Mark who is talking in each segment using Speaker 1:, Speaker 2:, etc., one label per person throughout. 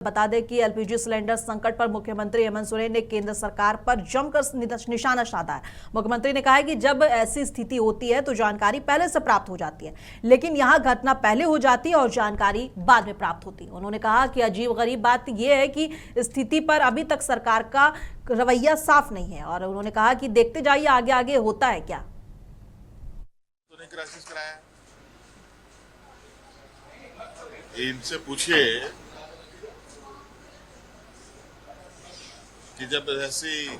Speaker 1: बता दें कि एलपीजी सिलेंडर संकट पर मुख्यमंत्री हेमंत सोरेन ने केंद्र सरकार पर जमकर निशाना साधा है। मुख्यमंत्री ने कहा है कि जब ऐसी स्थिति होती है तो जानकारी पहले से प्राप्त हो जाती है, लेकिन यहां घटना पहले हो जाती है और जानकारी बाद में प्राप्त होती है। उन्होंने कहा कि अजीब गरीब बात यह है कि स्थिति पर अभी तक सरकार का रवैया साफ नहीं है और उन्होंने कहा कि देखते जाइए आगे आगे होता है क्या।
Speaker 2: इनसे पूछिए कि जब ऐसी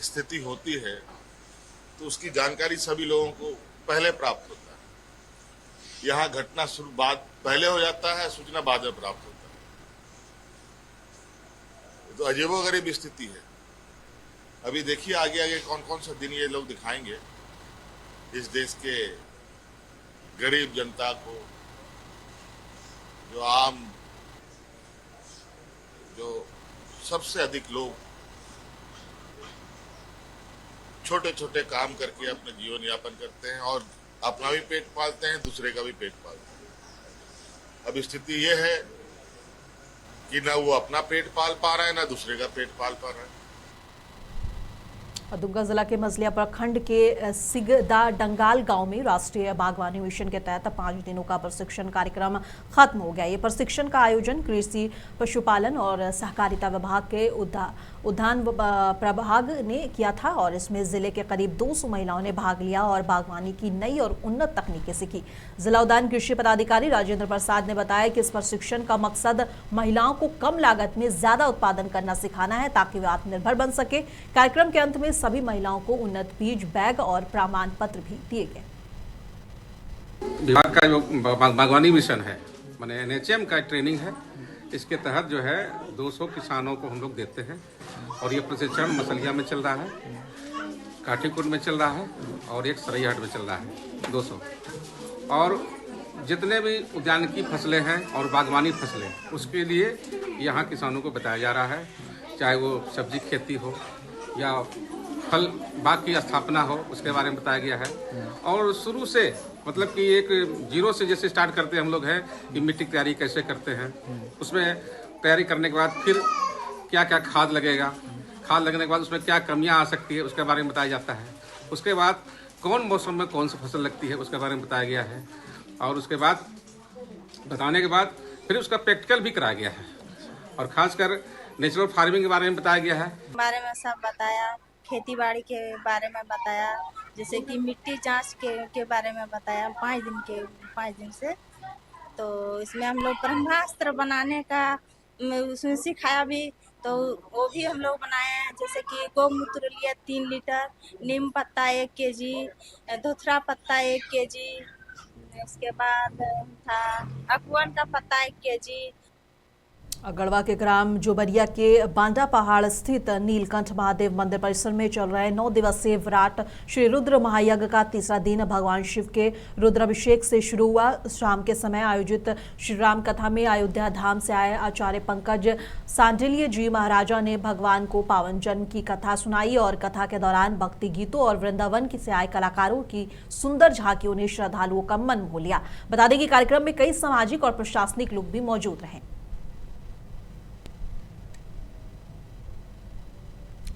Speaker 2: स्थिति होती है तो उसकी जानकारी सभी लोगों को पहले प्राप्त होता है। यहाँ घटना शुरू बाद पहले हो जाता है, सूचना बाद में प्राप्त होता है। तो अजीबोगरीब स्थिति है। अभी देखिए आगे आगे कौन कौन सा दिन ये लोग दिखाएंगे इस देश के गरीब जनता को, जो सबसे अधिक लोग छोटे छोटे काम करके अपने जीवन यापन करते हैं और अपना भी पेट पालते हैं, दूसरे का भी पेट पालते हैं। अब स्थिति यह है कि ना वो अपना पेट पाल पा रहा है, ना दूसरे का पेट पाल पा रहा है।
Speaker 1: दुमका जिला के मजलिया प्रखंड के सिगदा डंगाल गांव में राष्ट्रीय बागवानी मिशन के तहत 5 दिनों का प्रशिक्षण कार्यक्रम खत्म हो गया। ये प्रशिक्षण का आयोजन कृषि पशुपालन और सहकारिता विभाग के उद्यान प्रभाग ने किया था और इसमें जिले के करीब 200 महिलाओं ने भाग लिया और बागवानी की नई और उन्नत तकनीकें सीखी। जिला उद्यान कृषि पदाधिकारी राजेंद्र प्रसाद ने बताया कि इस प्रशिक्षण का मकसद महिलाओं को कम लागत में ज्यादा उत्पादन करना सिखाना है ताकि वे आत्मनिर्भर बन सके। कार्यक्रम के अंत में सभी महिलाओं को उन्नत बीज बैग और प्रमाण पत्र भी दिए गए।
Speaker 3: विभाग का जो बागवानी मिशन है माने एनएचएम का ट्रेनिंग है, इसके तहत जो है 200 किसानों को हम लोग देते हैं और ये प्रशिक्षण मसलिया में चल रहा है, काठीकुंड में चल रहा है और एक सरैयाहाट में चल रहा है 200। और जितने भी उद्यान की फसलें हैं और बागवानी फसलें उसके लिए यहाँ किसानों को बताया जा रहा है, चाहे वो सब्जी खेती हो या फल बाग की स्थापना हो, उसके बारे में बताया गया है। और शुरू से मतलब कि एक जीरो से जैसे स्टार्ट करते हैं हम लोग हैं कि मिट्टी की तैयारी कैसे करते हैं, उसमें तैयारी करने के बाद फिर क्या क्या खाद लगेगा, खाद लगने के बाद उसमें क्या कमियां आ सकती है उसके बारे में बताया जाता है। उसके बाद कौन मौसम में कौन सी फसल लगती है उसके बारे में बताया गया है और उसके बाद बताने के बाद फिर उसका प्रैक्टिकल भी कराया गया है और खासकर नेचुरल फार्मिंग के बारे में बताया गया है।
Speaker 4: बारे में सब बताया, खेती बाड़ी के बारे में बताया, जैसे कि मिट्टी जांच के बारे में बताया 5 दिन से। तो इसमें हम लोग ब्रह्मास्त्र बनाने का उसमें सिखाया भी, तो वो भी हम लोग बनाए हैं। जैसे कि गौमूत्र लिया 3 लीटर, नीम पत्ता 1 केजी, धोथरा पत्ता 1 केजी, उसके बाद था अखवन का पत्ता 1 केजी।
Speaker 1: गढ़वा के ग्राम जोबरिया के बांदा पहाड़ स्थित नीलकंठ महादेव मंदिर परिसर में चल रहे 9 दिवसीय विराट श्री रुद्र महायज्ञ का तीसरा दिन भगवान शिव के रुद्राभिषेक से शुरू हुआ। शाम के समय आयोजित श्री राम कथा में अयोध्या धाम से आए आचार्य पंकज सांडिल्य जी महाराजा ने भगवान को पावन जन्म की कथा सुनाई और कथा के दौरान भक्ति गीतों और वृंदावन से आए कलाकारों की सुंदर झांकियों ने श्रद्धालुओं का मन मोह लिया। बता दें कि कार्यक्रम में कई सामाजिक और प्रशासनिक लोग भी मौजूद रहे।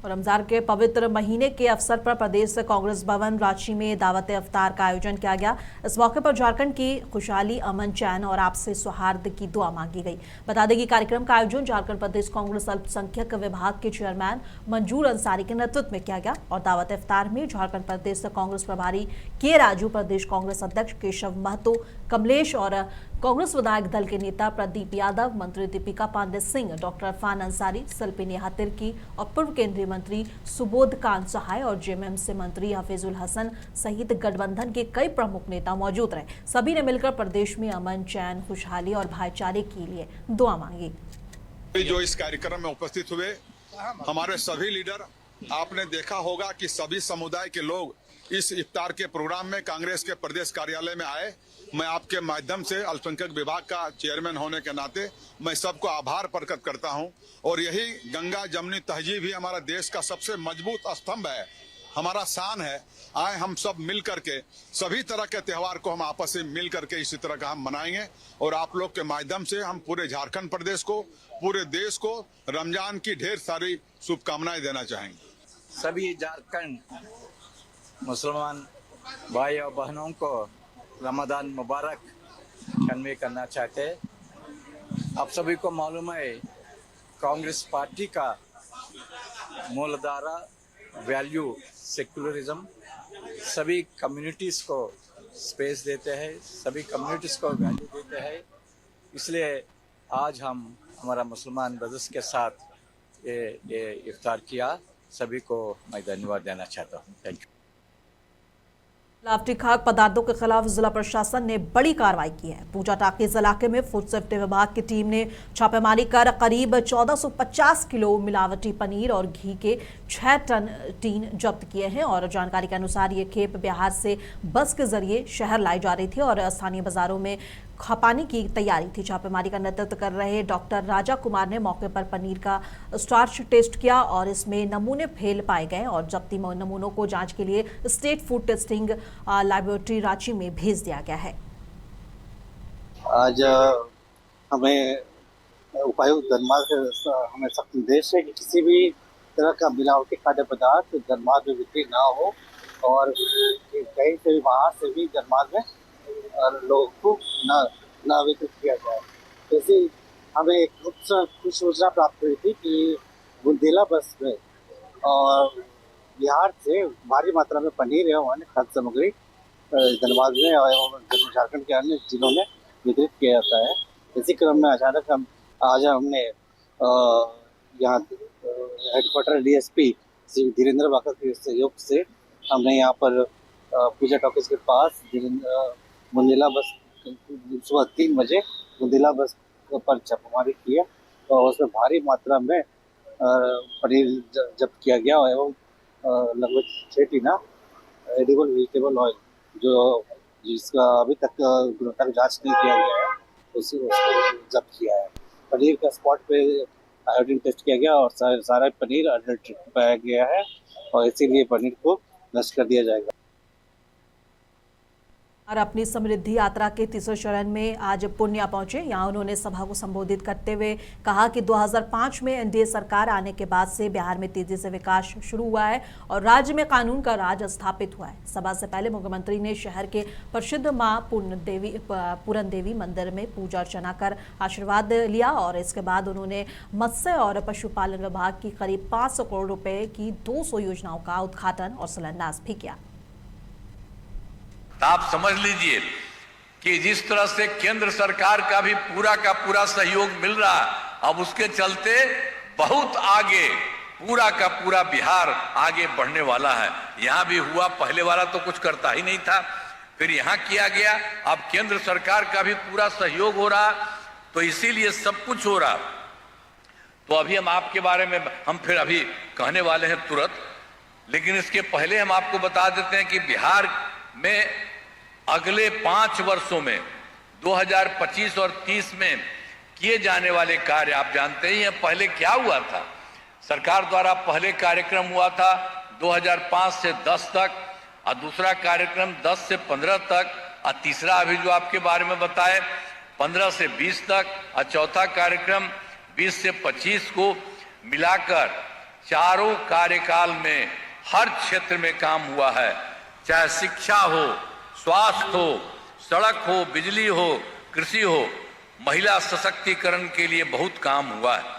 Speaker 1: रमजान के पवित्र महीने के अवसर पर प्रदेश कांग्रेस भवन रांची में दावत इफ्तार का आयोजन किया गया। इस मौके पर झारखंड की खुशहाली, अमन, चैन और आपसी सौहार्द की दुआ मांगी गई। बता दें कि कार्यक्रम का आयोजन झारखंड प्रदेश कांग्रेस अल्पसंख्यक विभाग के चेयरमैन मंजूर अंसारी के नेतृत्व में किया गया और दावत इफ्तार में झारखंड प्रदेश कांग्रेस प्रभारी के राजू, प्रदेश कांग्रेस अध्यक्ष केशव महतो, कमलेश और कांग्रेस विधायक दल के नेता प्रदीप यादव, मंत्री दीपिका पांडे सिंह, डॉक्टर अरफान अंसारी, शिल्पी नेहा तिर्की और पूर्व केंद्रीय मंत्री सुबोध कांत सहाय और जेएमएमसी मंत्री हफीजुल हसन सहित गठबंधन के कई प्रमुख नेता मौजूद रहे। सभी ने मिलकर प्रदेश में अमन, चैन, खुशहाली और भाईचारे के लिए दुआ मांगी।
Speaker 5: जो इस कार्यक्रम में उपस्थित हुए हमारे सभी लीडर, आपने देखा होगा कि सभी समुदाय के लोग इस इफ्तार के प्रोग्राम में कांग्रेस के प्रदेश कार्यालय में आए। मैं आपके माध्यम से अल्पसंख्यक विभाग का चेयरमैन होने के नाते मैं सबको आभार प्रकट करता हूं और यही गंगा जमुनी तहजीब ही हमारा देश का सबसे मजबूत स्तंभ है। हमारा शान है। आए हम सब मिल करके सभी तरह के त्योहार को हम आपस में मिल करके इसी तरह का हम मनाएंगे और आप लोग के माध्यम से हम पूरे झारखंड प्रदेश को, पूरे देश को रमजान की ढेर सारी शुभकामनाएं देना चाहेंगे।
Speaker 6: सभी झारखंड मुसलमान भाई और बहनों को रमजान मुबारक कन्वे करना चाहते हैं। आप सभी को मालूम है कांग्रेस पार्टी का मूलधारा वैल्यू सेक्युलरिज्म, सभी कम्युनिटीज़ को स्पेस देते हैं, सभी कम्युनिटीज़ को वैल्यू देते हैं। इसलिए आज हम हमारा मुसलमान ब्रदर्स के साथ ये इफ्तार किया। सभी को मैं धन्यवाद देना चाहता हूँ। Thank you.
Speaker 1: मिलावटी खाद्य पदार्थों के खिलाफ जिला प्रशासन ने बड़ी कार्रवाई की है। पूजा टाकीज इलाके में फूड सेफ्टी विभाग की टीम ने छापेमारी कर करीब 1450 किलो मिलावटी पनीर और घी के 6 टन टीन जब्त किए हैं। और जानकारी के अनुसार ये खेप बिहार से बस के जरिए शहर लाई जा रही थी और स्थानीय बाजारों में खपाने की तैयारी थी। छापेमारी का नेतृत्व कर रहे डॉक्टर राजा कुमार ने मौके पर पनीर का स्टार्च टेस्ट किया और इसमें नमूने फेल पाए गए और जब्ती नमूनों को जांच के लिए state food testing laboratory Ranchi में भेज दिया गया है।
Speaker 7: आज हमें उपायुक्त धनबाद से हमें सख्त निर्देश है कि किसी भी तरह का मिलावटी खाद्य पदार्थ धनबाद में बिक्री ना हो और कहीं से भी बाहर से भी धनबाद में लोगों को ना वितरित किया जाए। जैसे हमें एक कुछ सूचना प्राप्त हुई थी कि बुंदेला बस में और बिहार से भारी मात्रा में पनीर एवं अन्य खाद्य सामग्री धनबाद में और झारखंड के अन्य जिलों में वितरित किया जाता है। इसी क्रम में अचानक आज हमने यहाँ हेडक्वार्टर DSP श्री धीरेन्द्र बाकर के सहयोग से हमने यहाँ पर पूजा टॉकीज के पास बुंदेला बस सुबह 3 बजे बुंदेला बस पर छापेमारी किया और उसमें भारी मात्रा में पनीर जब्त किया गया एवं लगभग 6 टीना एडिबल वेजिटेबल ऑयल जो जिसका अभी तक गुणवत्ता जांच नहीं किया गया है उसको जब्त किया है। पनीर का स्पॉट पे आयोडीन टेस्ट किया गया और सारा पनीर अडल्ट्रेटेड पाया गया है और इसीलिए पनीर को नष्ट कर दिया जाएगा।
Speaker 1: और अपनी समृद्धि यात्रा के तीसरे चरण में आज पूर्णिया पहुंचे। यहां उन्होंने सभा को संबोधित करते हुए कहा कि 2005 में NDA सरकार आने के बाद से बिहार में तेजी से विकास शुरू हुआ है और राज्य में कानून का राज स्थापित हुआ है। सभा से पहले मुख्यमंत्री ने शहर के प्रसिद्ध मां पूरन देवी मंदिर में पूजा अर्चना कर आशीर्वाद लिया और इसके बाद उन्होंने मत्स्य और पशुपालन विभाग की करीब 500 करोड़ रुपए की 200 योजनाओं का उद्घाटन और शिलान्यास भी किया।
Speaker 8: आप समझ लीजिए कि जिस तरह से केंद्र सरकार का भी पूरा सहयोग मिल रहा है, अब उसके चलते बहुत आगे पूरा का पूरा बिहार आगे बढ़ने वाला है। यहाँ भी हुआ, पहले वाला तो कुछ करता ही नहीं था, फिर यहाँ किया गया, अब केंद्र सरकार का भी पूरा सहयोग हो रहा, तो इसीलिए सब कुछ हो रहा। तो अभी हम आपके बारे में हम फिर अभी कहने वाले हैं तुरंत, लेकिन इसके पहले हम आपको बता देते हैं कि बिहार में अगले 5 वर्षों में 2025 और 30 में किए जाने वाले कार्य आप जानते ही हैं। पहले क्या हुआ था, सरकार द्वारा पहले कार्यक्रम हुआ था 2005 से 10 तक और दूसरा कार्यक्रम 10 से 15 तक और तीसरा अभी जो आपके बारे में बताए 15 से 20 तक और चौथा कार्यक्रम 20 से 25 को मिलाकर चारों कार्यकाल में हर क्षेत्र में काम हुआ है। चाहे शिक्षा हो, स्वास्थ्य हो, सड़क हो, बिजली हो, कृषि हो, महिला सशक्तिकरण के लिए बहुत काम हुआ है।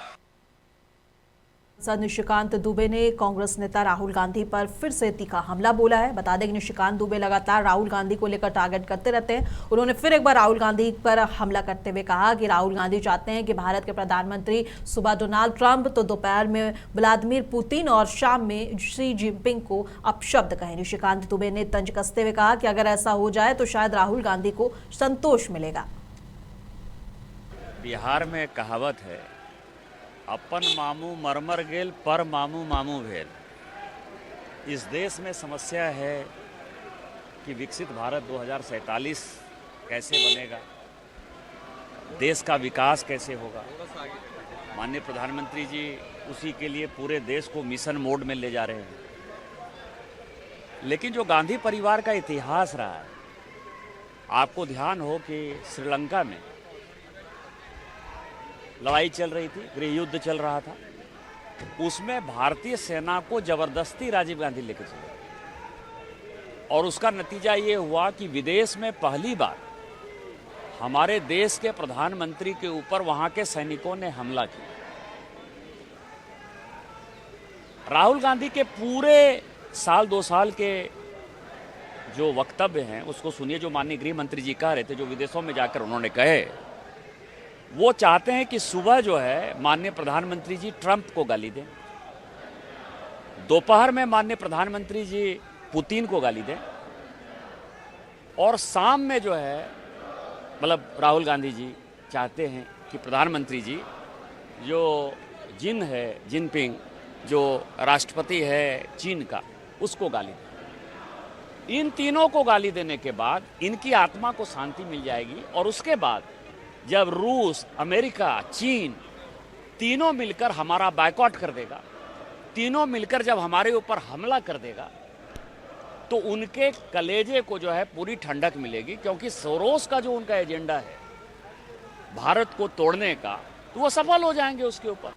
Speaker 1: सांसद निशिकांत दुबे ने कांग्रेस नेता राहुल गांधी पर फिर से तीखा हमला बोला है। बता दें कि निशिकांत दुबे लगातार राहुल गांधी को लेकर टारगेट करते रहते हैं। उन्होंने फिर एक बार राहुल गांधी पर हमला करते हुए कहा कि राहुल गांधी चाहते हैं कि भारत के प्रधानमंत्री सुबह डोनाल्ड ट्रंप तो दोपहर में व्लादिमीर पुतिन और शाम में शी जिनपिंग को अपशब्द कहें। निशिकांत दुबे ने तंज कसते हुए कहा कि अगर ऐसा हो जाए तो शायद राहुल गांधी को संतोष मिलेगा।
Speaker 9: बिहार में कहावत है, अपन मामू मरमर गेल पर मामू मामू भेल। इस देश में समस्या है कि विकसित भारत 2047 कैसे बनेगा, देश का विकास कैसे होगा। माननीय प्रधानमंत्री जी उसी के लिए पूरे देश को मिशन मोड में ले जा रहे हैं। लेकिन जो गांधी परिवार का इतिहास रहा है, आपको ध्यान हो कि श्रीलंका में लड़ाई चल रही थी, गृह युद्ध चल रहा था, उसमें भारतीय सेना को जबरदस्ती राजीव गांधी लेकर चले और उसका नतीजा ये हुआ कि विदेश में पहली बार हमारे देश के प्रधानमंत्री के ऊपर वहां के सैनिकों ने हमला किया। राहुल गांधी के पूरे साल 2 साल के जो वक्तव्य हैं उसको सुनिए, जो माननीय गृह मंत्री जी कह रहे थे, जो विदेशों में जाकर उन्होंने कहे। वो चाहते हैं कि सुबह जो है माननीय प्रधानमंत्री जी ट्रंप को गाली दें, दोपहर में माननीय प्रधानमंत्री जी पुतिन को गाली दें, और शाम में जो है मतलब राहुल गांधी जी चाहते हैं कि प्रधानमंत्री जी जो जिनपिंग जो राष्ट्रपति है चीन का, उसको गाली दें। इन तीनों को गाली देने के बाद इनकी आत्मा को शांति मिल जाएगी, और उसके बाद जब रूस, अमेरिका, चीन तीनों मिलकर हमारा बायकॉट कर देगा, तीनों मिलकर जब हमारे ऊपर हमला कर देगा, तो उनके कलेजे को जो है पूरी ठंडक मिलेगी, क्योंकि सोरोस का जो उनका एजेंडा है भारत को तोड़ने का, तो वो सफल हो जाएंगे उसके ऊपर।